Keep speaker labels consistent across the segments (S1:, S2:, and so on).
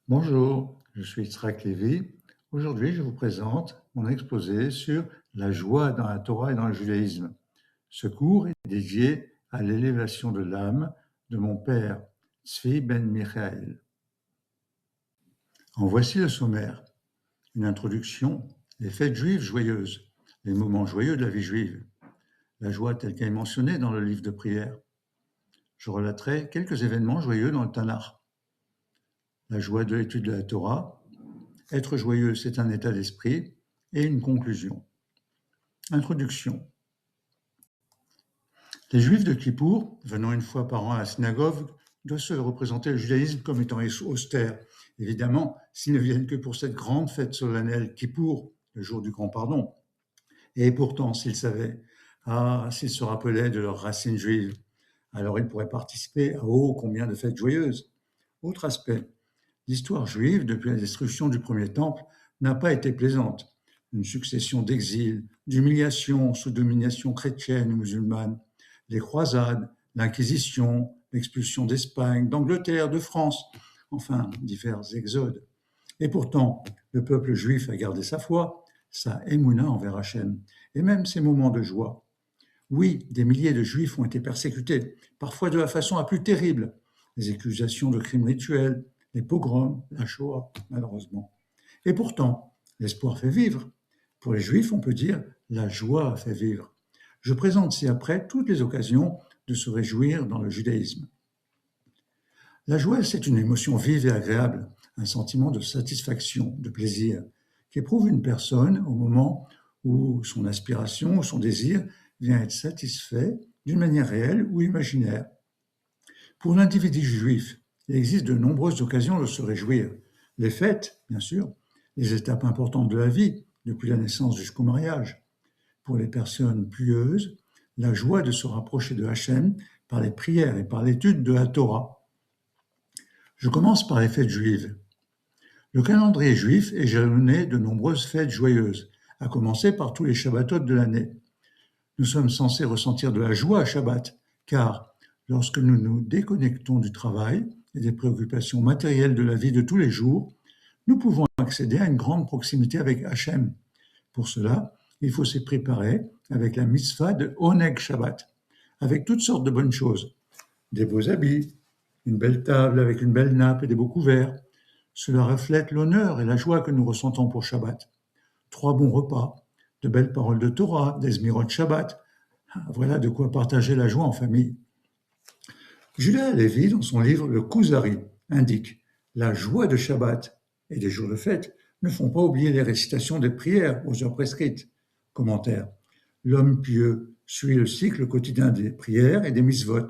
S1: Bonjour, je suis Yitzhak Lévy. Aujourd'hui, je vous présente mon exposé sur la joie dans la Torah et dans le judaïsme. Ce cours est dédié à l'élévation de l'âme de mon père, Tzvi ben Michael. En voici le sommaire. Une introduction, les fêtes juives joyeuses, les moments joyeux de la vie juive, la joie telle qu'elle est mentionnée dans le livre de prière. Je relaterai quelques événements joyeux dans le Tanakh. La joie de l'étude de la Torah. Être joyeux, c'est un état d'esprit. Et une conclusion. Introduction. Les Juifs de Kippour, venant une fois par an à la synagogue, doivent se représenter le judaïsme comme étant austère. Évidemment, s'ils ne viennent que pour cette grande fête solennelle Kippour, le jour du grand pardon. Et pourtant, s'ils savaient, s'ils se rappelaient de leurs racines juives, alors ils pourraient participer à combien de fêtes joyeuses. Autre aspect, l'histoire juive, depuis la destruction du premier temple, n'a pas été plaisante. Une succession d'exils, d'humiliations sous domination chrétienne ou musulmane, les croisades, l'Inquisition, l'expulsion d'Espagne, d'Angleterre, de France, enfin divers exodes. Et pourtant, le peuple juif a gardé sa foi, sa émouna envers Hachem, et même ses moments de joie. Oui, des milliers de juifs ont été persécutés, parfois de la façon la plus terrible. Les accusations de crimes rituels, les pogroms, la Shoah, malheureusement. Et pourtant, l'espoir fait vivre. Pour les Juifs, on peut dire la joie fait vivre. Je présente ci-après toutes les occasions de se réjouir dans le judaïsme. La joie, c'est une émotion vive et agréable, un sentiment de satisfaction, de plaisir, qu'éprouve une personne au moment où son aspiration ou son désir vient être satisfait d'une manière réelle ou imaginaire. Pour l'individu juif, il existe de nombreuses occasions de se réjouir. Les fêtes, bien sûr, les étapes importantes de la vie, depuis la naissance jusqu'au mariage. Pour les personnes pieuses, la joie de se rapprocher de Hachem par les prières et par l'étude de la Torah. Je commence par les fêtes juives. Le calendrier juif est jalonné de nombreuses fêtes joyeuses, à commencer par tous les Shabbatot de l'année. Nous sommes censés ressentir de la joie à Shabbat, car lorsque nous nous déconnectons du travail et des préoccupations matérielles de la vie de tous les jours, nous pouvons accéder à une grande proximité avec Hachem. Pour cela, il faut s'y préparer avec la mitzvah de Oneg Shabbat, avec toutes sortes de bonnes choses. Des beaux habits, une belle table avec une belle nappe et des beaux couverts. Cela reflète l'honneur et la joie que nous ressentons pour Shabbat. 3 bons repas, de belles paroles de Torah, des Zmirot Shabbat. Voilà de quoi partager la joie en famille. Judah Halevi, dans son livre Le Kuzari, indique « La joie de Shabbat et des jours de fête ne font pas oublier les récitations des prières aux heures prescrites. » Commentaire. L'homme pieux suit le cycle quotidien des prières et des mitzvot.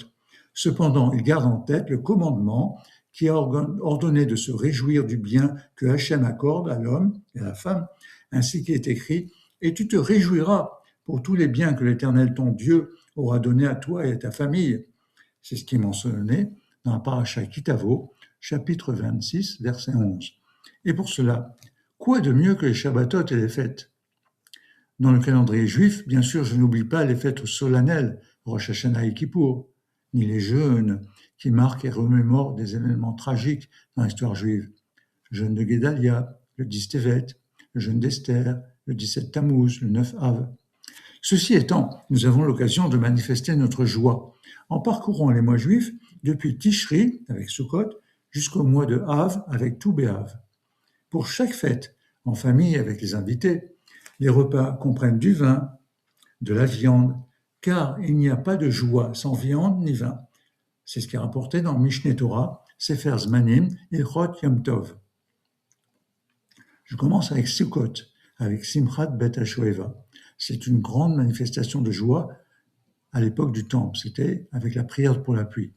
S1: Cependant, il garde en tête le commandement qui a ordonné de se réjouir du bien que Hachem accorde à l'homme et à la femme, ainsi qu'il est écrit « Et tu te réjouiras pour tous les biens que l'Éternel ton Dieu aura donnés à toi et à ta famille. » C'est ce qui est mentionné dans la paracha Kitavo, chapitre 26, verset 11. Et pour cela, quoi de mieux que les Shabbatot et les fêtes? Dans le calendrier juif, bien sûr, je n'oublie pas les fêtes solennelles, Rosh Hashanah et Kippour, ni les jeûnes qui marquent et remémorent des événements tragiques dans l'histoire juive. Le jeûne de Guédalia, le 10 Tevet, le jeûne d'Esther, le 17 Tammuz, le 9 Av. Ceci étant, nous avons l'occasion de manifester notre joie en parcourant les mois juifs depuis Tishri avec Sukkot jusqu'au mois de Av avec Tou B'Av. Pour chaque fête, en famille avec les invités, les repas comprennent du vin, de la viande, car il n'y a pas de joie sans viande ni vin. C'est ce qui est rapporté dans Mishneh Torah, Sefer Zmanim, Ilchot Yom Tov. Je commence avec Sukkot, avec Simchat Bet HaShoeva. C'est une grande manifestation de joie à l'époque du Temple, c'était avec la prière pour la pluie.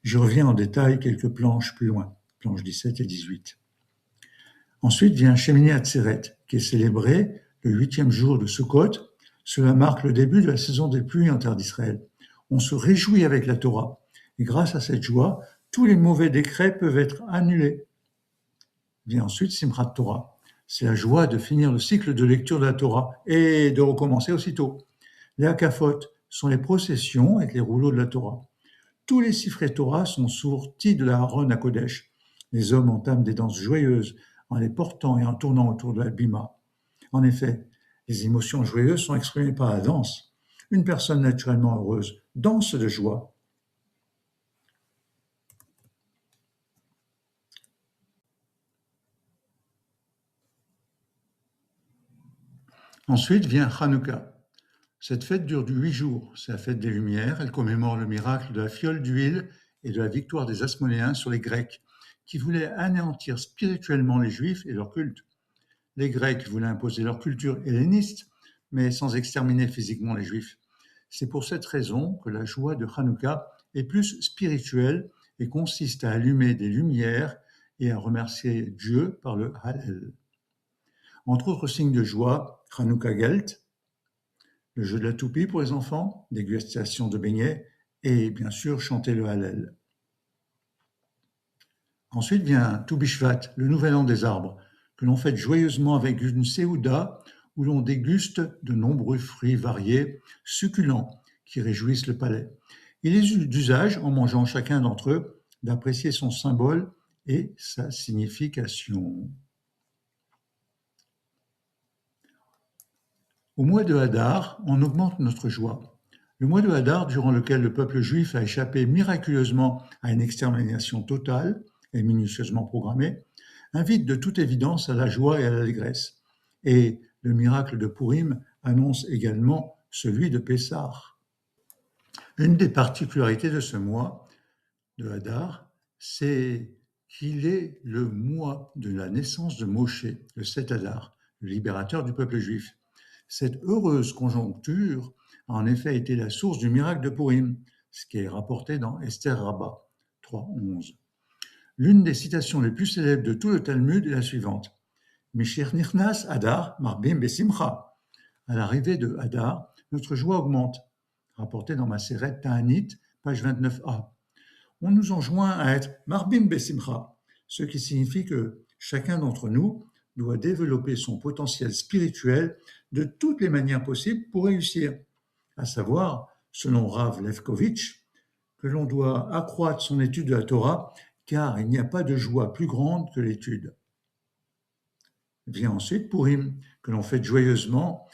S1: Je reviens en détail quelques planches plus loin, planches 17 et 18. Ensuite vient Shemini Atzeret, qui est célébré le 8e jour de Sukkot. Cela marque le début de la saison des pluies en terre d'Israël. On se réjouit avec la Torah, et grâce à cette joie, tous les mauvais décrets peuvent être annulés. Vient ensuite Simchat Torah. C'est la joie de finir le cycle de lecture de la Torah et de recommencer aussitôt. Les Hakafot sont les processions avec les rouleaux de la Torah. Tous les sifrei Torah sont sortis de la Haron à Kodesh. Les hommes entament des danses joyeuses en les portant et en tournant autour de la bima. En effet, les émotions joyeuses sont exprimées par la danse. Une personne naturellement heureuse danse de joie. Ensuite vient Hanouka. Cette fête dure 8 jours. C'est la fête des Lumières. Elle commémore le miracle de la fiole d'huile et de la victoire des Asmonéens sur les Grecs, qui voulaient anéantir spirituellement les Juifs et leur culte. Les Grecs voulaient imposer leur culture helléniste, mais sans exterminer physiquement les Juifs. C'est pour cette raison que la joie de Hanouka est plus spirituelle et consiste à allumer des lumières et à remercier Dieu par le Hallel. Entre autres signes de joie, Hanouka Gelt, le jeu de la toupie pour les enfants, dégustation de beignets et bien sûr chanter le Hallel. Ensuite vient Tu Bishvat, le nouvel an des arbres, que l'on fête joyeusement avec une séouda où l'on déguste de nombreux fruits variés, succulents, qui réjouissent le palais. Il est d'usage, en mangeant chacun d'entre eux, d'apprécier son symbole et sa signification. Au mois de Hadar, on augmente notre joie. Le mois de Hadar, durant lequel le peuple juif a échappé miraculeusement à une extermination totale et minutieusement programmée, invite de toute évidence à la joie et à l'allégresse. Et le miracle de Purim annonce également celui de Pessah. Une des particularités de ce mois de Hadar, c'est qu'il est le mois de la naissance de Moshe, le 7 Hadar, le libérateur du peuple juif. Cette heureuse conjoncture a en effet été la source du miracle de Purim, ce qui est rapporté dans Esther Rabbah 3.11. L'une des citations les plus célèbres de tout le Talmud est la suivante. Misher Nichnas Hadar Marbim Besimcha. À l'arrivée de Hadar, notre joie augmente. Rapporté dans Maseret Ta'anit, page 29a. On nous enjoint à être Marbim Besimcha, ce qui signifie que chacun d'entre nous doit développer son potentiel spirituel de toutes les manières possibles pour réussir, à savoir, selon Rav Lefkovitch, que l'on doit accroître son étude de la Torah, car il n'y a pas de joie plus grande que l'étude. Vient ensuite Purim, que l'on fête joyeusement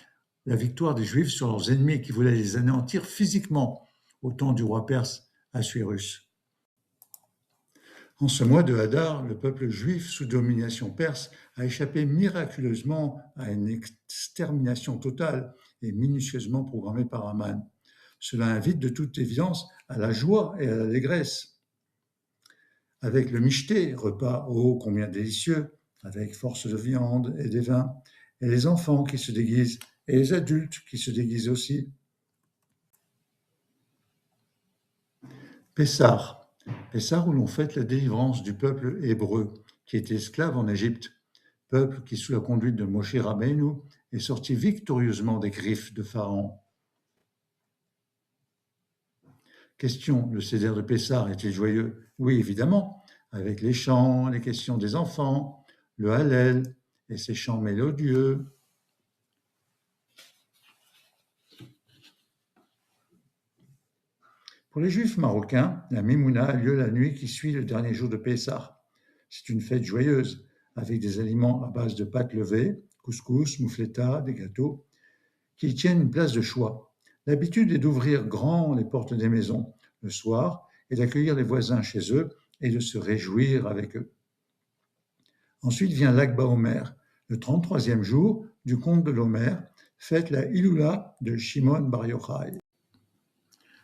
S1: la victoire des Juifs sur leurs ennemis qui voulaient les anéantir physiquement au temps du roi perse Assuérus. En ce mois de Hadar, le peuple juif sous domination perse a échappé miraculeusement à une extermination totale et minutieusement programmée par Aman. Cela invite de toute évidence à la joie et à l'allégresse. Avec le michté, repas ô combien délicieux, avec force de viande et des vins, et les enfants qui se déguisent, et les adultes qui se déguisent aussi. Pessah où l'on fête la délivrance du peuple hébreu, qui était esclave en Égypte, peuple qui, sous la conduite de Moshe Rabbeinu, est sorti victorieusement des griffes de Pharaon. Question, le Seder de Pessah est-il joyeux? Oui, évidemment, avec les chants, les questions des enfants, le Hallel et ses chants mélodieux. Pour les Juifs marocains, la Mimouna a lieu la nuit qui suit le dernier jour de Pessah. C'est une fête joyeuse, avec des aliments à base de pâtes levées, couscous, moufleta, des gâteaux, qui tiennent une place de choix. L'habitude est d'ouvrir grand les portes des maisons le soir et d'accueillir les voisins chez eux et de se réjouir avec eux. Ensuite vient l'Ag Baomer, le 33e jour du conte de l'Omer, fête la Iloula de Shimon Bar Yochai.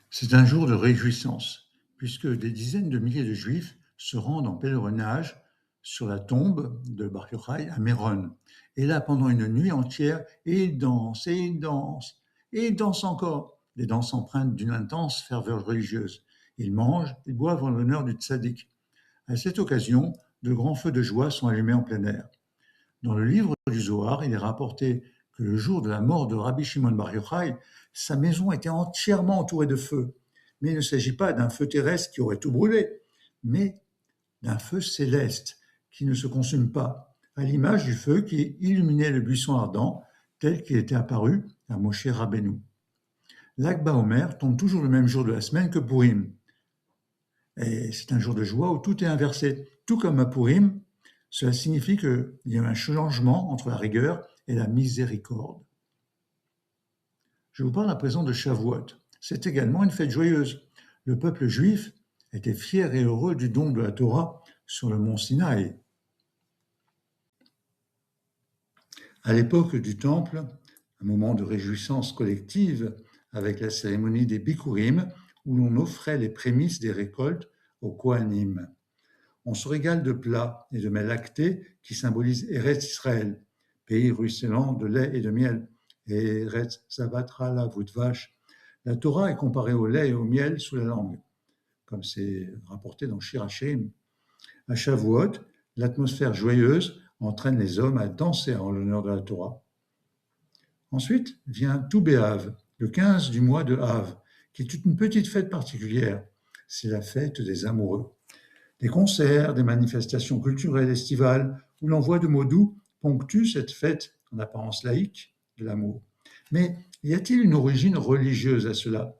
S1: C'est un jour de réjouissance, puisque des dizaines de milliers de Juifs se rendent en pèlerinage sur la tombe de Bar Yochai à Méron. Et là, pendant une nuit entière, ils dansent, et ils dansent, et ils dansent encore. Des danses empreintes d'une intense ferveur religieuse. Ils mangent, ils boivent en l'honneur du tzaddik. À cette occasion, de grands feux de joie sont allumés en plein air. Dans le livre du Zohar, il est rapporté que le jour de la mort de Rabbi Shimon Bar Yochai, sa maison était entièrement entourée de feu. Mais il ne s'agit pas d'un feu terrestre qui aurait tout brûlé, mais d'un feu céleste qui ne se consume pas, à l'image du feu qui illuminait le buisson ardent tel qu'il était apparu à Moshe Rabbeinu. L'Ag Baomer tombe toujours le même jour de la semaine que Purim. Et c'est un jour de joie où tout est inversé. Tout comme à Purim, cela signifie qu'il y a un changement entre la rigueur et la miséricorde. Je vous parle à présent de Shavuot. C'est également une fête joyeuse. Le peuple juif était fier et heureux du don de la Torah sur le mont Sinaï. À l'époque du Temple, un moment de réjouissance collective avec la cérémonie des Bikurim, où l'on offrait les prémices des récoltes aux Kohanim. On se régale de plats et de mets lactés qui symbolisent Eretz Israël, pays ruisselant de lait et de miel. Eretz Zavatra la vache. La Torah est comparée au lait et au miel sous la langue, comme c'est rapporté dans Shir Hashirim. À Shavuot, l'atmosphère joyeuse entraîne les hommes à danser en l'honneur de la Torah. Ensuite vient Tou B'Av, le 15 du mois de Av, qui est une petite fête particulière. C'est la fête des amoureux. Des concerts, des manifestations culturelles estivales où l'envoi de mots doux ponctue cette fête en apparence laïque de l'amour. Mais y a-t-il une origine religieuse à cela?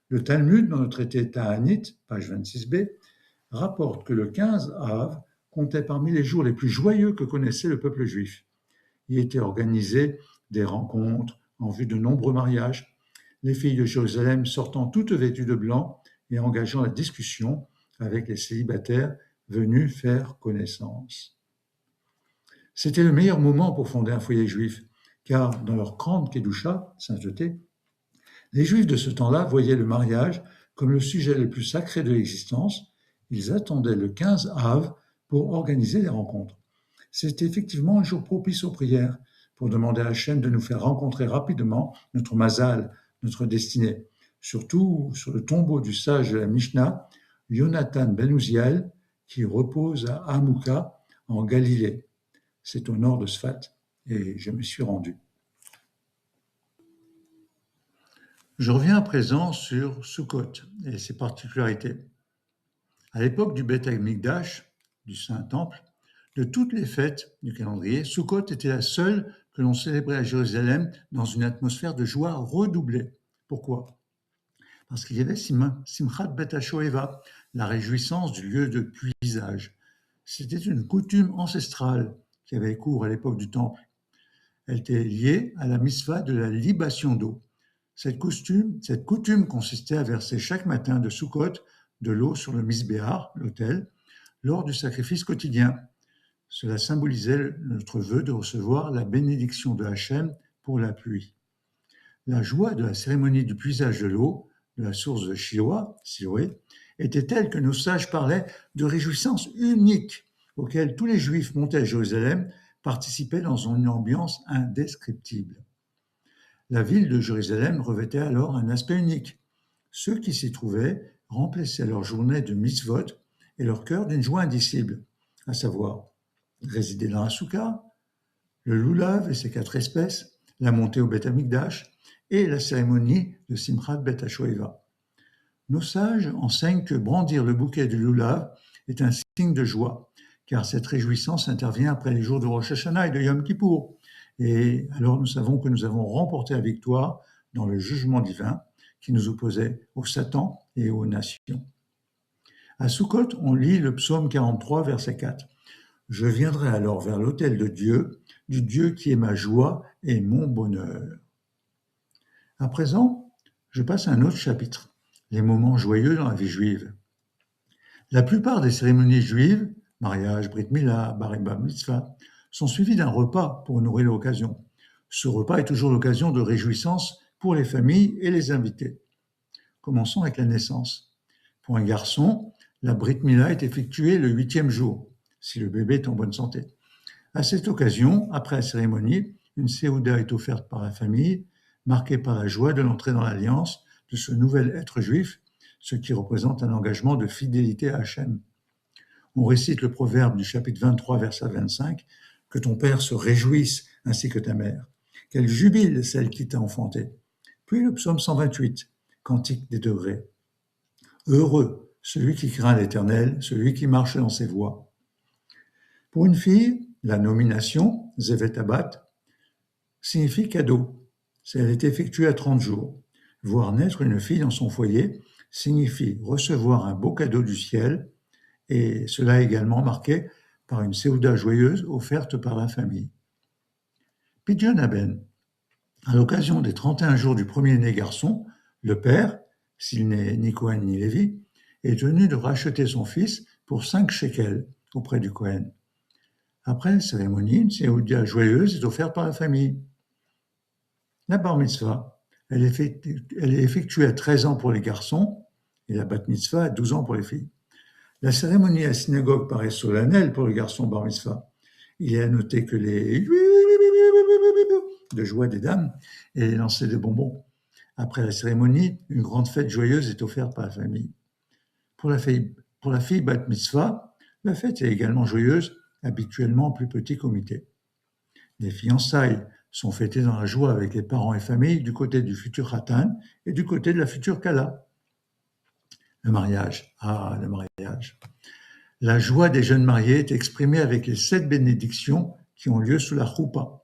S1: Le Talmud, dans le traité Ta'anit, page 26b, rapporte que le 15 Av comptait parmi les jours les plus joyeux que connaissait le peuple juif. Y étaient organisées des rencontres en vue de nombreux mariages, les filles de Jérusalem sortant toutes vêtues de blanc et engageant la discussion avec les célibataires venus faire connaissance. C'était le meilleur moment pour fonder un foyer juif, car dans leur grande Kedusha, sainteté, les Juifs de ce temps-là voyaient le mariage comme le sujet le plus sacré de l'existence. Ils attendaient le 15 Av pour organiser les rencontres. C'était effectivement un jour propice aux prières, pour demander à Hachem de nous faire rencontrer rapidement notre mazal, notre destinée. Surtout sur le tombeau du sage de la Mishnah, Yonatan ben Uziel, qui repose à Hamouka, en Galilée. C'est au nord de Sfat, et je me suis rendu. Je reviens à présent sur Sukkot et ses particularités. À l'époque du Beth Amikdash, du Saint-Temple, de toutes les fêtes du calendrier, Sukkot était la seule que l'on célébrait à Jérusalem dans une atmosphère de joie redoublée. Pourquoi? Parce qu'il y avait Simchat Bet HaShoeva, la réjouissance du lieu de puisage. C'était une coutume ancestrale qui avait cours à l'époque du Temple. Elle était liée à la mitzvah de la libation d'eau. Cette coutume consistait à verser chaque matin de Sukkot de l'eau sur le Misbéar, l'autel, lors du sacrifice quotidien. Cela symbolisait notre vœu de recevoir la bénédiction de Hachem pour la pluie. La joie de la cérémonie du puisage de l'eau, de la source de Siloé, était telle que nos sages parlaient de réjouissance unique auquel tous les Juifs montés à Jérusalem participaient dans une ambiance indescriptible. La ville de Jérusalem revêtait alors un aspect unique. Ceux qui s'y trouvaient remplissaient leur journée de mitzvot et leur cœur d'une joie indicible, à savoir résider dans la soukha, le loulav et ses 4 espèces, la montée au Beth Amikdash et la cérémonie de Simchat Bet HaShoeva. Nos sages enseignent que brandir le bouquet du loulav est un signe de joie, car cette réjouissance intervient après les jours de Rosh Hashanah et de Yom Kippour. Et alors nous savons que nous avons remporté la victoire dans le jugement divin qui nous opposait au Satan et aux nations. À Sukkot, on lit le psaume 43, verset 4. « Je viendrai alors vers l'autel de Dieu, du Dieu qui est ma joie et mon bonheur. » À présent, je passe à un autre chapitre, les moments joyeux dans la vie juive. La plupart des cérémonies juives, mariage, brit milah, bar mitzvah, sont suivis d'un repas pour honorer l'occasion. Ce repas est toujours l'occasion de réjouissance pour les familles et les invités. Commençons avec la naissance. Pour un garçon, la brit milah est effectuée le 8e jour, si le bébé est en bonne santé. À cette occasion, après la cérémonie, une séouda est offerte par la famille, marquée par la joie de l'entrée dans l'alliance de ce nouvel être juif, ce qui représente un engagement de fidélité à Hachem. On récite le proverbe du chapitre 23, verset 25, « Que ton père se réjouisse ainsi que ta mère, qu'elle jubile celle qui t'a enfanté. » Puis le psaume 128, cantique des degrés. « Heureux celui qui craint l'Éternel, celui qui marche dans ses voies. » Pour une fille, la nomination, Zevet Abat, signifie cadeau. Elle est effectuée à 30 jours. Voir naître une fille dans son foyer signifie recevoir un beau cadeau du ciel, et cela est également marqué par une séouda joyeuse offerte par la famille. Pidyon Aben, à l'occasion des 31 jours du premier-né garçon, le père, s'il n'est ni Cohen ni Lévi, est tenu de racheter son fils pour 5 shekels auprès du Cohen. Après la cérémonie, une séouda joyeuse est offerte par la famille. La bar mitzvah, elle est effectuée à 13 ans pour les garçons et la bat mitzvah à 12 ans pour les filles. La cérémonie à la synagogue paraît solennelle pour le garçon bar mitzvah. Il est à noter que les de joie des dames et les lancers de bonbons. Après la cérémonie, une grande fête joyeuse est offerte par la famille. Pour la fille bat mitzvah, la fête est également joyeuse, habituellement en plus petit comité. Les fiançailles sont fêtées dans la joie avec les parents et familles du côté du futur Khatan et du côté de la future Kala. Le mariage. Ah, le mariage. La joie des jeunes mariés est exprimée avec les 7 bénédictions qui ont lieu sous la choupa.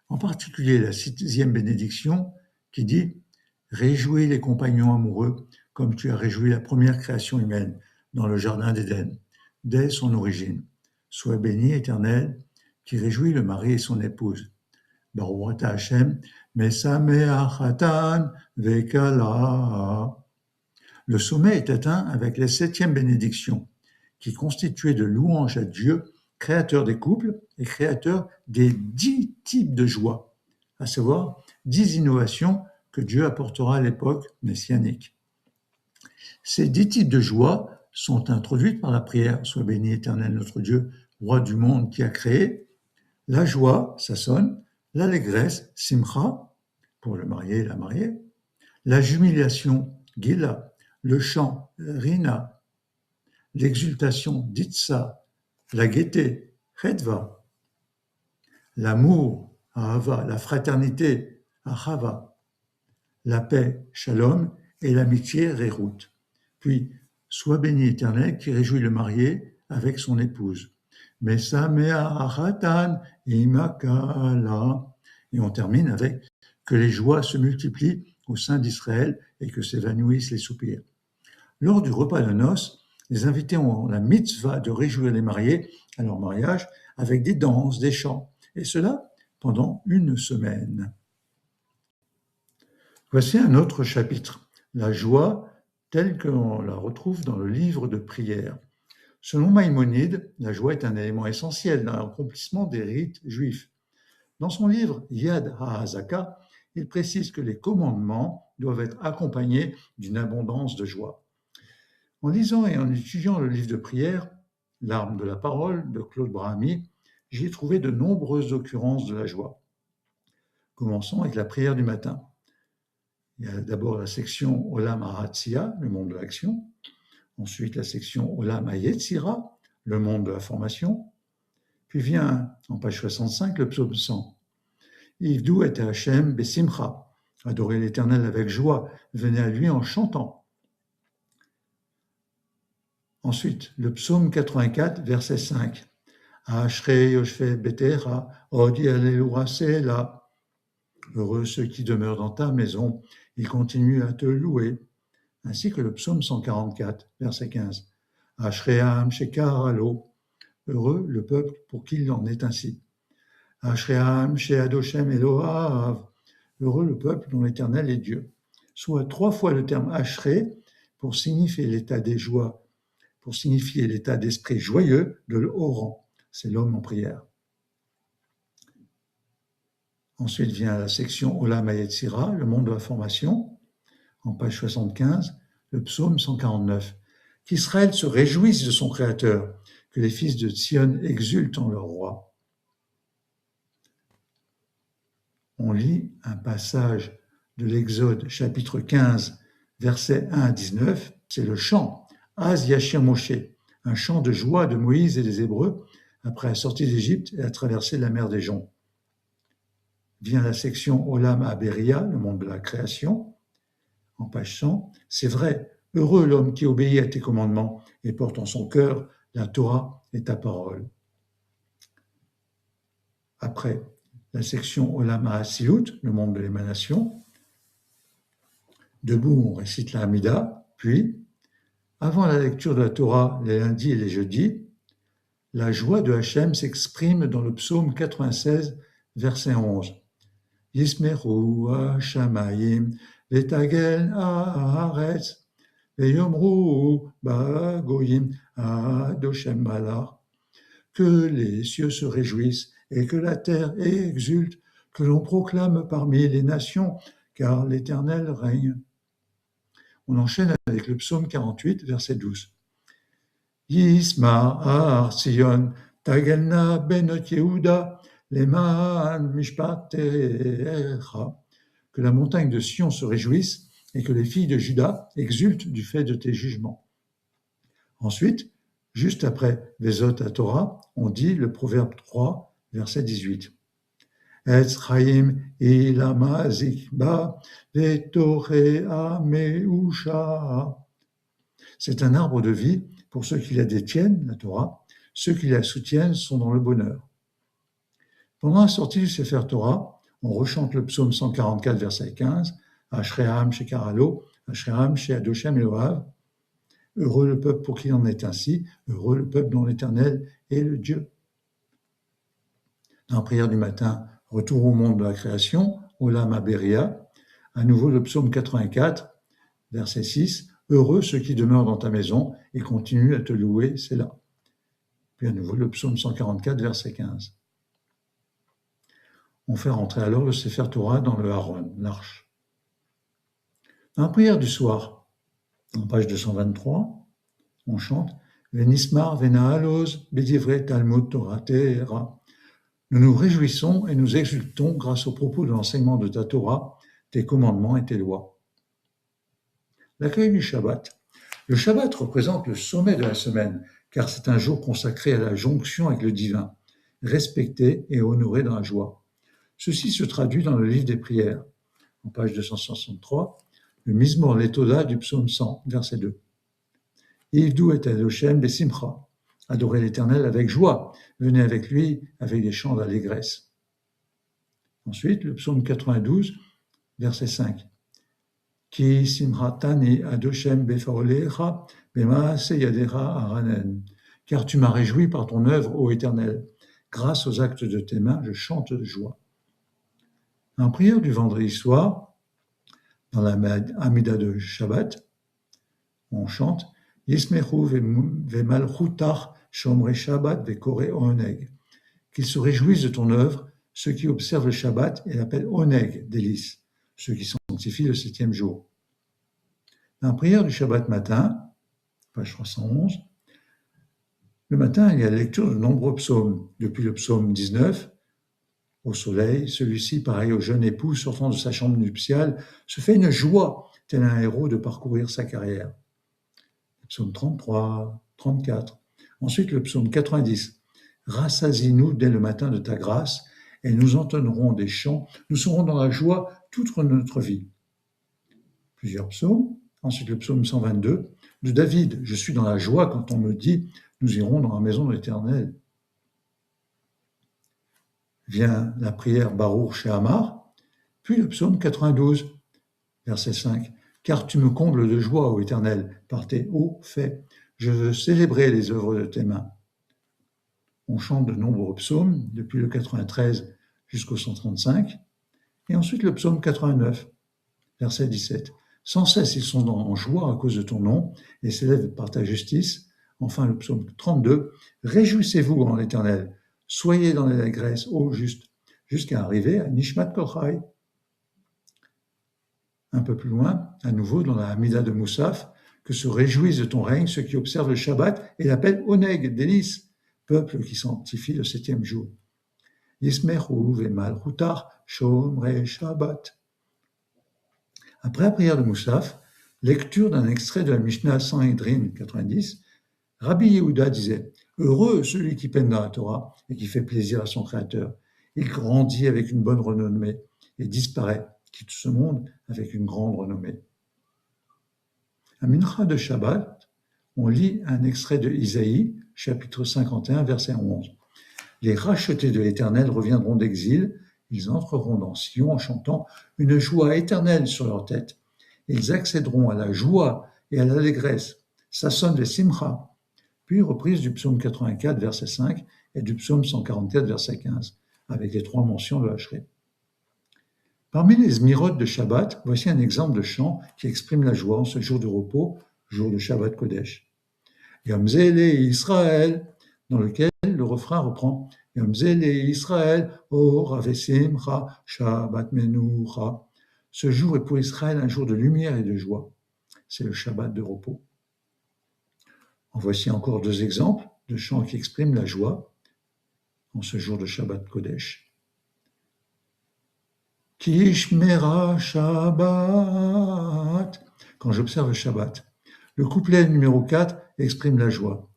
S1: En particulier la 6e bénédiction qui dit « Réjouis les compagnons amoureux comme tu as réjoui la première création humaine dans le jardin d'Éden, dès son origine. Sois béni, Éternel, qui réjouit le mari et son épouse. Baruch ata Hashem, mesameach hatan vekala. » Le sommet est atteint avec la 7e bénédiction, qui constituait de louanges à Dieu, créateur des couples et créateur des 10 types de joie, à savoir 10 innovations que Dieu apportera à l'époque messianique. Ces 10 types de joie sont introduites par la prière « Sois béni, Éternel notre Dieu, roi du monde qui a créé ». La joie, ça sonne, l'allégresse, simcha, pour le marié et la mariée, la jubilation, gila, le chant, rina, l'exultation, ditsa, la gaieté, chedva, l'amour, ahava, la fraternité, ahava, la paix, shalom, et l'amitié, rérut. Puis, sois béni Éternel qui réjouit le marié avec son épouse. Mesameachatan imakala. Et on termine avec que les joies se multiplient au sein d'Israël et que s'évanouissent les soupirs. Lors du repas de noces, les invités ont la mitzvah de réjouir les mariés à leur mariage avec des danses, des chants, et cela pendant 1 semaine. Voici un autre chapitre, la joie telle qu'on la retrouve dans le livre de prière. Selon Maïmonide, la joie est un élément essentiel dans l'accomplissement des rites juifs. Dans son livre Yad HaHazaka, il précise que les commandements doivent être accompagnés d'une abondance de joie. En lisant et en étudiant le livre de prière, L'arme de la parole de Claude Brahami, j'y ai trouvé de nombreuses occurrences de la joie. Commençons avec la prière du matin. Il y a d'abord la section Olam HaHatzia, le monde de l'action. Ensuite, la section Olam HaYetzira, le monde de la formation. Puis vient, en page 65, le psaume 100. Ivdu et Hashem besimcha. Adorez l'Éternel avec joie. Venez à lui en chantant. Ensuite, le psaume 84, verset 5. Ashrei yoshvei betecha, odi alelura selah. Heureux ceux qui demeurent dans ta maison, ils continuent à te louer. Ainsi que le psaume 144, verset 15. Ashream shekar alo. Heureux le peuple pour qui il en est ainsi. Ashream sheadoshem Elohav. Heureux le peuple dont l'Éternel est Dieu. Soit 3 fois le terme Ashrei pour signifier l'état des joies, pour signifier l'état d'esprit joyeux de l'Oran. C'est l'homme en prière. Ensuite vient la section Olam HaYetzira, le monde de la formation, en page 75, le psaume 149. Qu'Israël se réjouisse de son Créateur, que les fils de Sion exultent en leur roi. On lit un passage de l'Exode, chapitre 15, versets 1 à 19, c'est le chant, Az Yashir Moshe, un chant de joie de Moïse et des Hébreux après la sortie d'Égypte et la traversée de la mer des Joncs. Vient la section Olam HaBeria, le monde de la création, en page 100. C'est vrai, heureux l'homme qui obéit à tes commandements et porte en son cœur la Torah et ta parole. Après, la section Olam HaSilut, le monde de l'émanation. Debout, on récite la Hamida. Puis, avant la lecture de la Torah les lundis et les jeudis, la joie de Hachem s'exprime dans le psaume 96, verset 11. Yismeru Hashamayim Vetagel Haaretz Veyomru Bagoyim Adoshem Malach. Que les cieux se réjouissent et que la terre exulte, que l'on proclame parmi les nations, car l'Éternel règne. On enchaîne avec le psaume 48, verset 12. Yisma Har Sion Tagelna Benot Yehuda Leman Mishpatecha. Que la montagne de Sion se réjouisse et que les filles de Juda exultent du fait de tes jugements. Ensuite, juste après Vezot à Torah, on dit le proverbe 3, verset 18. Etz Chaim ilama zikba vetorea meusha. C'est un arbre de vie pour ceux qui la détiennent, la Torah. Ceux qui la soutiennent sont dans le bonheur. Pendant la sortie du Sefer Torah, on rechante le psaume 144, verset 15, Ashream shekaralo, Ashream sheadoshem Eloav. Heureux le peuple pour qui il en est ainsi, heureux le peuple dont l'Éternel est le Dieu. Dans la prière du matin, retour au monde de la création, Olam Haberia, à nouveau le psaume 84, verset 6, heureux ceux qui demeurent dans ta maison et continuent à te louer, c'est là. Puis à nouveau le psaume 144, verset 15. On fait rentrer alors le Sefer Torah dans le Haron, l'arche. Dans la prière du soir, en page 223, on chante Venismar venahaloz bedivre Talmud Torah Te'era. Nous nous réjouissons et nous exultons grâce aux propos de l'enseignement de ta Torah, tes commandements et tes lois. L'accueil du Shabbat. Le Shabbat représente le sommet de la semaine, car c'est un jour consacré à la jonction avec le divin, respecté et honoré dans la joie. Ceci se traduit dans le livre des prières, en page 263, le Mizmor Letoda du psaume 100, verset 2. Ivdu et Adoshem besimcha. Adorez l'Éternel avec joie, venez avec lui avec des chants d'allégresse. Ensuite, le psaume 92, verset 5. Ki simchatani Adoshem befaolecha bemaase yadecha aranen. Car tu m'as réjoui par ton œuvre, ô Éternel. Grâce aux actes de tes mains, je chante de joie. En prière du vendredi soir, dans la Amida de Shabbat, on chante Yismechu vemalchutach shomre Shabbat vekore oneg. Qu'ils se réjouissent de ton œuvre, ceux qui observent le Shabbat et l'appellent oneg, délice, ceux qui sanctifient le 7e jour. Dans la prière du Shabbat matin, page 311, le matin, il y a la lecture de nombreux psaumes, depuis le psaume 19, au soleil, celui-ci, pareil au jeune époux sortant de sa chambre nuptiale, se fait une joie, tel un héros, de parcourir sa carrière. Le psaume 33, 34. Ensuite, le psaume 90. Rassasie-nous dès le matin de ta grâce, et nous entonnerons des chants, nous serons dans la joie toute notre vie. Plusieurs psaumes. Ensuite, le psaume 122. De David, je suis dans la joie quand on me dit, nous irons dans la maison de l'Éternel. Vient la prière Baruch She'amar, puis le psaume 92, verset 5. Car tu me combles de joie, ô Éternel, par tes hauts faits. Je veux célébrer les œuvres de tes mains. On chante de nombreux psaumes, depuis le 93 jusqu'au 135, et ensuite le psaume 89, verset 17. Sans cesse ils sont en joie à cause de ton nom, et s'élèvent par ta justice. Enfin le psaume 32, réjouissez-vous en l'Éternel. Soyez dans l'allégresse, ô juste, jusqu'à arriver à Nishmat Kochai. Un peu plus loin, à nouveau dans la Hamida de Moussaf, que se réjouissent de ton règne ceux qui observent le Shabbat et l'appellent Oneg, délice, peuple qui sanctifie le 7e jour. Yismechu vemalchutach shomre Shabbat. Après la prière de Moussaf, lecture d'un extrait de la Mishnah Sanhedrin 90, Rabbi Yehuda disait « Heureux celui qui peine dans la Torah et qui fait plaisir à son Créateur. Il grandit avec une bonne renommée et disparaît, quitte ce monde avec une grande renommée. » À Mincha de Shabbat, on lit un extrait de Isaïe, chapitre 51, verset 11. « Les rachetés de l'Éternel reviendront d'exil, ils entreront dans Sion en chantant une joie éternelle sur leur tête. Ils accéderont à la joie et à l'allégresse, Sasson et Simcha, puis reprise du psaume 84, verset 5, et du psaume 144, verset 15, avec les 3 mentions de Hachré. Parmi les Zmirot de Shabbat, voici un exemple de chant qui exprime la joie en ce jour de repos, jour de Shabbat Kodesh. Yom Zele Israël, dans lequel le refrain reprend Yom Zele Israël, Or Avesimcha, Shabbat Menucha. Ce jour est pour Israël un jour de lumière et de joie. C'est le Shabbat de repos. En voici encore 2 exemples de chants qui expriment la joie en ce jour de Shabbat Kodesh. Kishmera Shabbat, quand j'observe le Shabbat. Le couplet numéro 4 exprime la joie.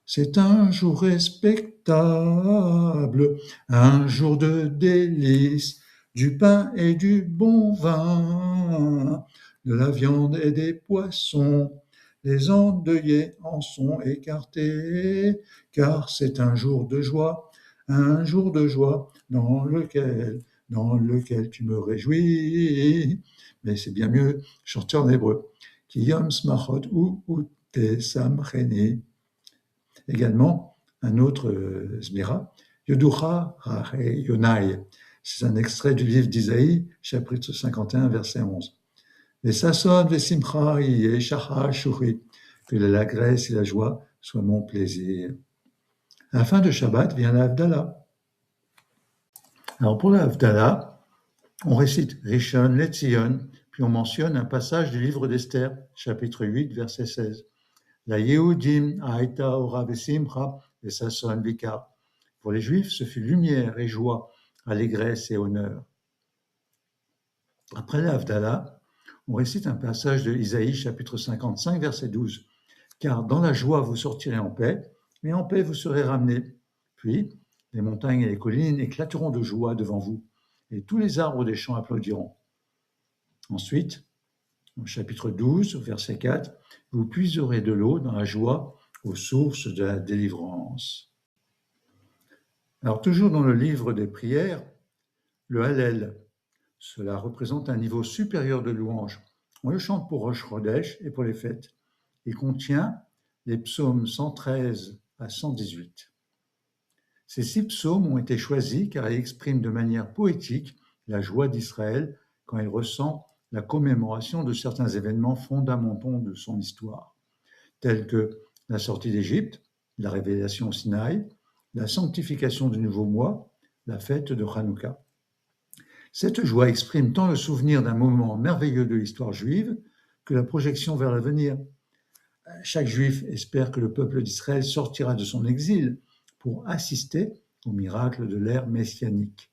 S1: C'est un jour respectable, un jour de délices, du pain et du bon vin, de la viande et des poissons. Les endeuillés en sont écartés, car c'est un jour de joie dans lequel tu me réjouis. Mais c'est bien mieux chanter en hébreu. Ki yom smachot ou tesamcheni. Également, un autre Zmira, Yoducha Rahe Yonai. C'est un extrait du livre d'Isaïe, chapitre 51, verset 11. Les Sasson, les Simcha, et Shacha, Shuri, que l'allégresse et la joie soient mon plaisir. À la fin de Shabbat vient la Havdalah. Alors pour la Havdalah, on récite Rishon Letzion, puis on mentionne un passage du livre d'Esther, chapitre 8, verset 16. La Yehudim Aïta Ora Vesimcha et Sasson Vikar. Pour les Juifs, ce fut lumière et joie, allégresse et honneur. Après la Havdalah, on récite un passage de Isaïe, chapitre 55, verset 12. Car dans la joie vous sortirez en paix, et en paix vous serez ramenés. Puis, les montagnes et les collines éclateront de joie devant vous, et tous les arbres des champs applaudiront. Ensuite, au chapitre 12, verset 4, vous puiserez de l'eau dans la joie aux sources de la délivrance. Alors, toujours dans le livre des prières, le Hallel, cela représente un niveau supérieur de louange. On le chante pour Rosh Chodesh et pour les fêtes. Il contient les psaumes 113 à 118. Ces 6 psaumes ont été choisis car ils expriment de manière poétique la joie d'Israël quand il ressent la commémoration de certains événements fondamentaux de son histoire, tels que la sortie d'Égypte, la révélation au Sinaï, la sanctification du nouveau mois, la fête de Hanouka. Cette joie exprime tant le souvenir d'un moment merveilleux de l'histoire juive que la projection vers l'avenir. Chaque juif espère que le peuple d'Israël sortira de son exil pour assister au miracle de l'ère messianique.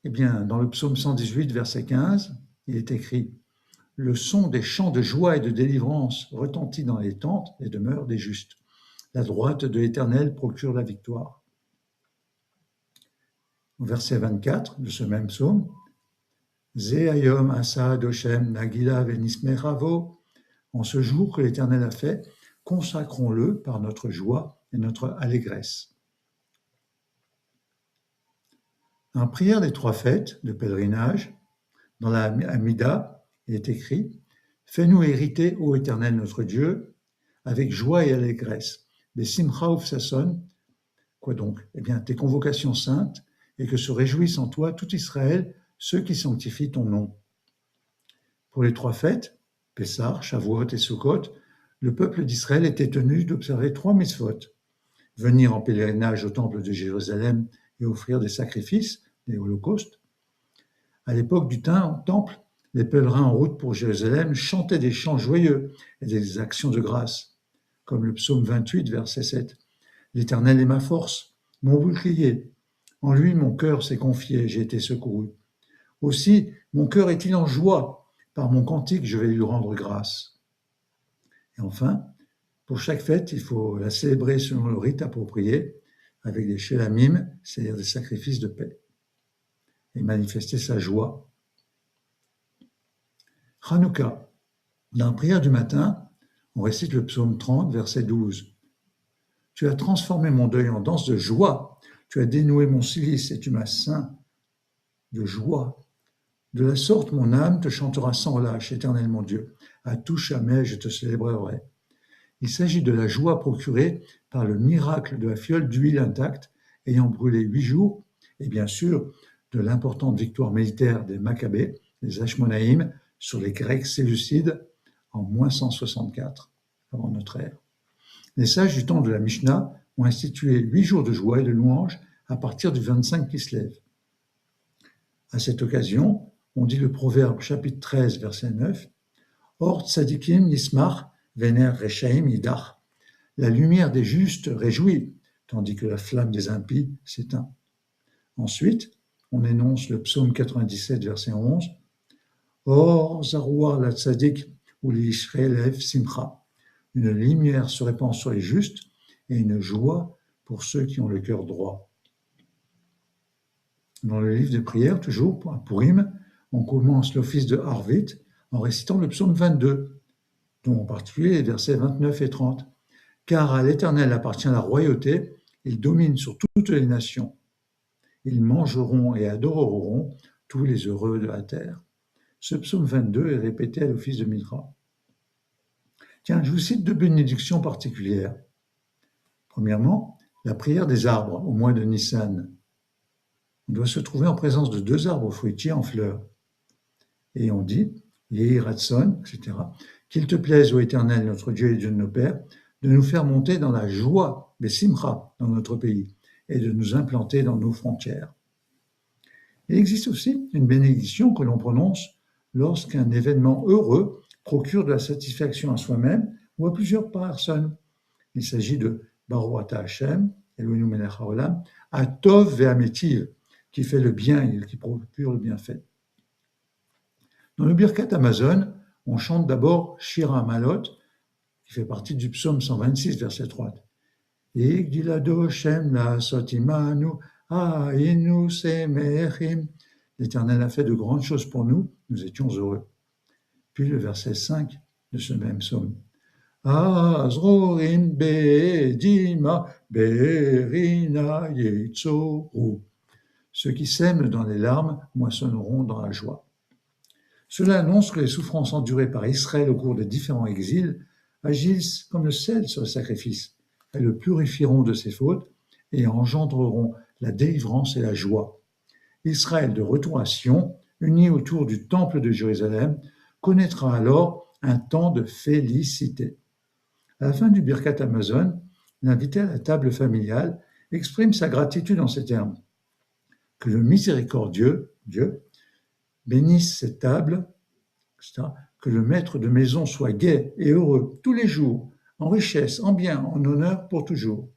S1: Eh bien, dans le psaume 118, verset 15, il est écrit « Le son des chants de joie et de délivrance retentit dans les tentes et demeures des justes. La droite de l'Éternel procure la victoire. » Au verset 24 de ce même psaume, « Ze hayom asa adoshem nagila venismeravo » En ce jour que l'Éternel a fait, consacrons-le par notre joie et notre allégresse. En prière des 3 fêtes de pèlerinage, dans la Amida, il est écrit « Fais-nous hériter, ô Éternel notre Dieu, avec joie et allégresse, des simcha ufsason » Quoi donc ? Eh bien, tes convocations saintes, et que se réjouissent en toi tout Israël, ceux qui sanctifient ton nom. Pour les 3 fêtes, Pessah, Shavuot et Sukkot, le peuple d'Israël était tenu d'observer 3 mitzvot. Venir en pèlerinage au temple de Jérusalem et offrir des sacrifices, des holocaustes. À l'époque du temple, les pèlerins en route pour Jérusalem chantaient des chants joyeux et des actions de grâce, comme le psaume 28, verset 7. « L'Éternel est ma force, mon bouclier. En lui, mon cœur s'est confié, j'ai été secouru. Aussi, mon cœur est-il en joie. Par mon cantique, je vais lui rendre grâce. » Et enfin, pour chaque fête, il faut la célébrer selon le rite approprié, avec des shélamim, c'est-à-dire des sacrifices de paix, et manifester sa joie. Hanouka. Dans la prière du matin, on récite le psaume 30, verset 12. « Tu as transformé mon deuil en danse de joie, tu as dénoué mon cilice et tu m'as ceint de joie. De la sorte, mon âme te chantera sans relâche, éternel mon Dieu. À tout jamais, je te célébrerai. Il s'agit de la joie procurée par le miracle de la fiole d'huile intacte ayant brûlé 8 jours, et bien sûr de l'importante victoire militaire des Maccabées, les Hashmonaïm, sur les Grecs séleucides en moins 164 avant notre ère. Les sages du temps de la Mishnah ont institué 8 jours de joie et de louange à partir du 25 Kislev. À cette occasion, on dit le proverbe chapitre 13, verset 9, Or tzadikim yismach vener rechaim yidach. La lumière des justes réjouit, tandis que la flamme des impies s'éteint. Ensuite, on énonce le psaume 97, verset 11, Or zaroua la tzadik ou l'ishreelev simcha. Une lumière se répand sur les justes et une joie pour ceux qui ont le cœur droit. Dans le livre de prières, toujours pour Purim, on commence l'office de Harvit en récitant le psaume 22, dont en particulier les versets 29 et 30. Car à l'Éternel appartient la royauté, il domine sur toutes les nations. Ils mangeront et adoreront tous les heureux de la terre. Ce psaume 22 est répété à l'office de Mitra. Tiens, je vous cite 2 bénédictions particulières. Premièrement, la prière des arbres au mois de Nissan. On doit se trouver en présence de 2 arbres fruitiers en fleurs. Et on dit, Yehi Ratson, etc., qu'il te plaise, ô Éternel, notre Dieu et Dieu de nos pères, de nous faire monter dans la joie, des simcha, dans notre pays, et de nous implanter dans nos frontières. Il existe aussi une bénédiction que l'on prononce lorsqu'un événement heureux procure de la satisfaction à soi-même ou à plusieurs personnes. Il s'agit de Baruch Ata Hashem, Eloheinu melech haolam, Atov ve'ametiv, qui fait le bien et qui procure le bienfait. Dans le Birkat Amazon, on chante d'abord Shira Malot, qui fait partie du psaume 126, verset 3. L'Éternel a fait de grandes choses pour nous, nous étions heureux. Puis le verset 5 de ce même psaume. Azrorim bedima berina yetzoru. Ceux qui sèment dans les larmes moissonneront dans la joie. Cela annonce que les souffrances endurées par Israël au cours des différents exils agissent comme le sel sur le sacrifice. Elles le purifieront de ses fautes et engendreront la délivrance et la joie. Israël, de retour à Sion, uni autour du temple de Jérusalem, connaîtra alors un temps de félicité. À la fin du Birkat Amazon, l'invité à la table familiale exprime sa gratitude en ces termes. Que le miséricordieux, Dieu, bénisse cette table, etc. Que le maître de maison soit gai et heureux tous les jours, en richesse, en bien, en honneur pour toujours.